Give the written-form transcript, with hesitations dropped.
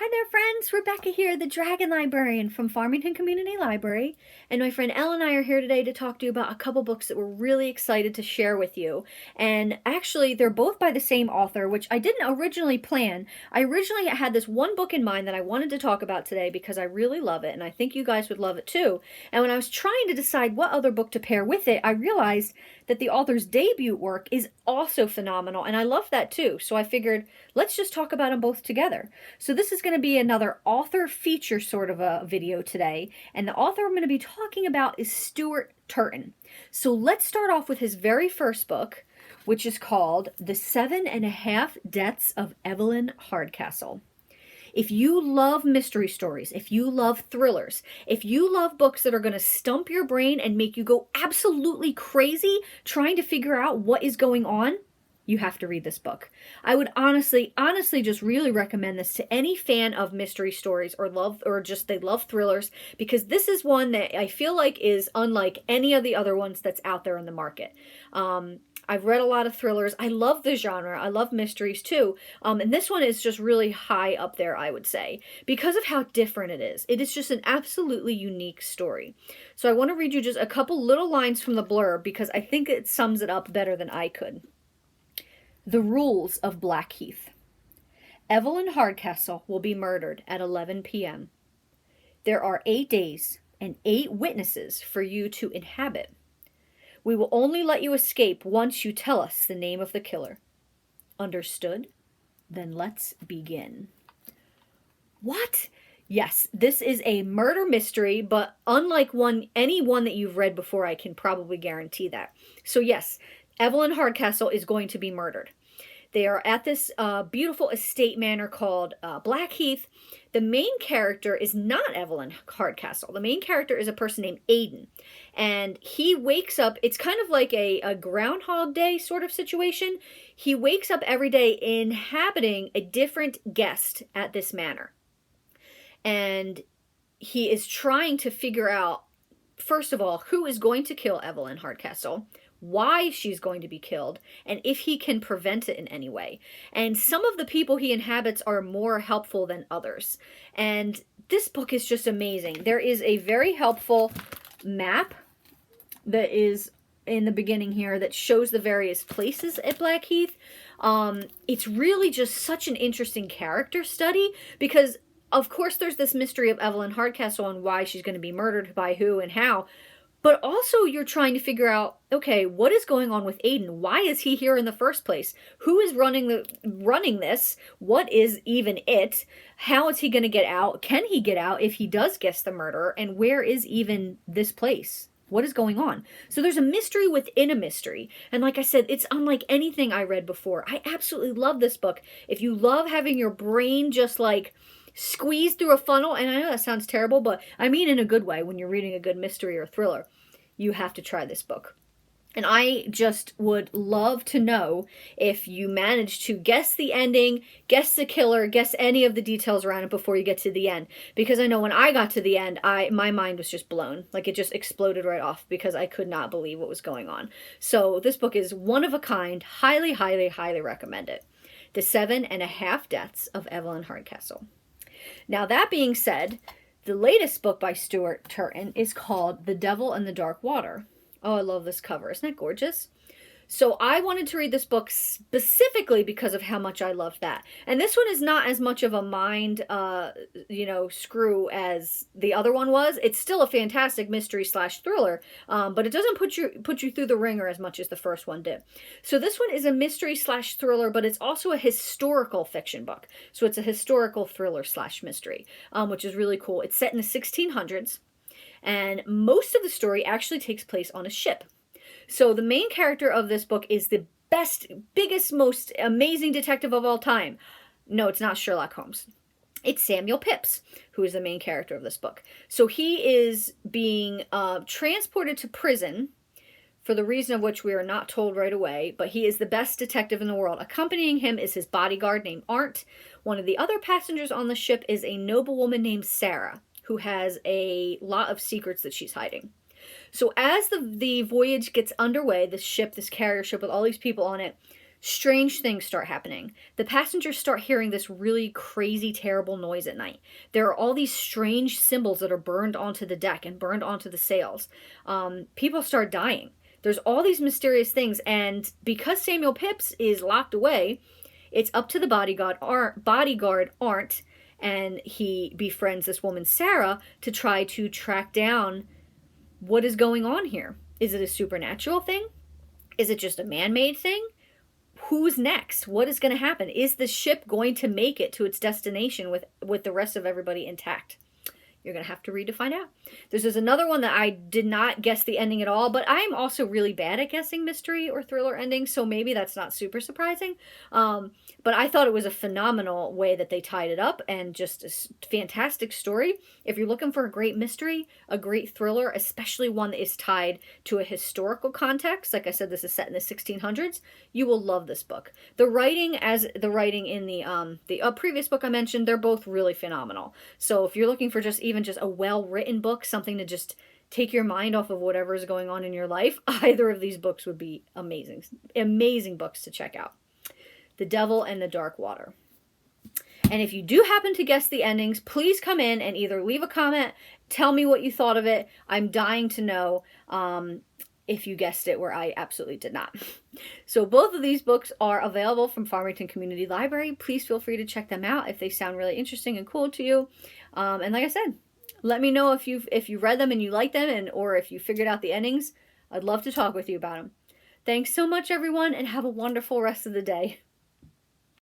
Hi there, friends. Rebecca here, the Dragon Librarian from Farmington Community Library. And my friend Elle and I are here today to talk to you about a couple books that we're really excited to share with you. And actually, they're both by the same author, which I didn't originally plan. I originally had this one book in mind that I wanted to talk about today because I really love it, and I think you guys would love it too. And when I was trying to decide what other book to pair with it, I realized that the author's debut work is also phenomenal, and I love that too. So I figured, let's just talk about them both together. So this is going to be another author feature sort of a video today, and the author I'm going to be talking about is Stuart Turton. So let's start off with his very first book, which is called The 7.5 Deaths of Evelyn Hardcastle. If you love mystery stories, if you love thrillers, if you love books that are going to stump your brain and make you go absolutely crazy trying to figure out what is going on, you have to read this book. I would honestly just really recommend this to any fan of mystery stories or just they love thrillers, because this is one that I feel like is unlike any of the other ones that's out there in the market. I've read a lot of thrillers. I love the genre. I love mysteries too. And this one is just really high up there, I would say, because of how different it is. It is just an absolutely unique story. So I want to read you just a couple little lines from the blurb because I think it sums it up better than I could. The rules of Blackheath. Evelyn Hardcastle will be murdered at 11 p.m. There are 8 days and 8 witnesses for you to inhabit. We will only let you escape once you tell us the name of the killer. Understood? Then let's begin. What? Yes, this is a murder mystery, but unlike any one that you've read before, I can probably guarantee that. So yes, Evelyn Hardcastle is going to be murdered. They are at this beautiful estate manor called Blackheath. The main character is not Evelyn Hardcastle. The main character is a person named Aidan. And he wakes up, it's kind of like a Groundhog Day sort of situation. He wakes up every day inhabiting a different guest at this manor. And he is trying to figure out, first of all, who is going to kill Evelyn Hardcastle, why she's going to be killed, and if he can prevent it in any way. And some of the people he inhabits are more helpful than others. And this book is just amazing. There is a very helpful map that is in the beginning here that shows the various places at Blackheath. It's really just such an interesting character study because, of course, there's this mystery of Evelyn Hardcastle and why she's going to be murdered by who and how. But also you're trying to figure out, okay, what is going on with Aidan? Why is he here in the first place? Who is running this? What is even it? How is he going to get out? Can he get out if he does guess the murderer? And where is even this place? What is going on? So there's a mystery within a mystery. And like I said, it's unlike anything I read before. I absolutely love this book. If you love having your brain just like squeeze through a funnel, and I know that sounds terrible, but I mean in a good way when you're reading a good mystery or thriller, you have to try this book. And I just would love to know if you manage to guess the ending, guess the killer, guess any of the details around it before you get to the end. Because I know when I got to the end, my mind was just blown. Like it just exploded right off because I could not believe what was going on. So this book is one of a kind. Highly, highly, highly recommend it. The 7.5 Deaths of Evelyn Hardcastle. Now, that being said, the latest book by Stuart Turton is called The Devil and the Dark Water. Oh, I love this cover. Isn't that gorgeous? So I wanted to read this book specifically because of how much I loved that. And this one is not as much of a mind, screw as the other one was. It's still a fantastic mystery / thriller, but it doesn't put you through the ringer as much as the first one did. So this one is a mystery / thriller, but it's also a historical fiction book. So it's a historical thriller / mystery, which is really cool. It's set in the 1600s, and most of the story actually takes place on a ship. So the main character of this book is the best, biggest, most amazing detective of all time. No, it's not Sherlock Holmes. It's Samuel Pepys, who is the main character of this book. So he is being transported to prison for the reason of which we are not told right away, but he is the best detective in the world. Accompanying him is his bodyguard named Arndt. One of the other passengers on the ship is a noblewoman named Sarah, who has a lot of secrets that she's hiding. So as the voyage gets underway, this ship, this carrier ship with all these people on it, strange things start happening. The passengers start hearing this really crazy, terrible noise at night. There are all these strange symbols that are burned onto the deck and burned onto the sails. People start dying. There's all these mysterious things, and because Samuel Pepys is locked away, it's up to the bodyguard Arndt, and he befriends this woman Sarah to try to track down what is going on here. Is it a supernatural thing? Is it just a man-made thing? Who's next? What is going to happen? Is the ship going to make it to its destination with the rest of everybody intact? You're going to have to read to find out. This is another one that I did not guess the ending at all, but I'm also really bad at guessing mystery or thriller endings, so maybe that's not super surprising. But I thought it was a phenomenal way that they tied it up, and just a fantastic story. If you're looking for a great mystery, a great thriller, especially one that is tied to a historical context, like I said, this is set in the 1600s, you will love this book. The writing, as the writing in the previous book I mentioned, they're both really phenomenal. So if you're looking for even just a well-written book, something to just take your mind off of whatever is going on in your life, either of these books would be amazing. Amazing books to check out. The Devil and the Dark Water. And if you do happen to guess the endings, please come in and either leave a comment, tell me what you thought of it. I'm dying to know if you guessed it where I absolutely did not. So both of these books are available from Farmington Community Library. Please feel free to check them out if they sound really interesting and cool to you. And like I said, let me know if you read them and you like them, or if you figured out the endings. I'd love to talk with you about them. Thanks so much, everyone, and have a wonderful rest of the day.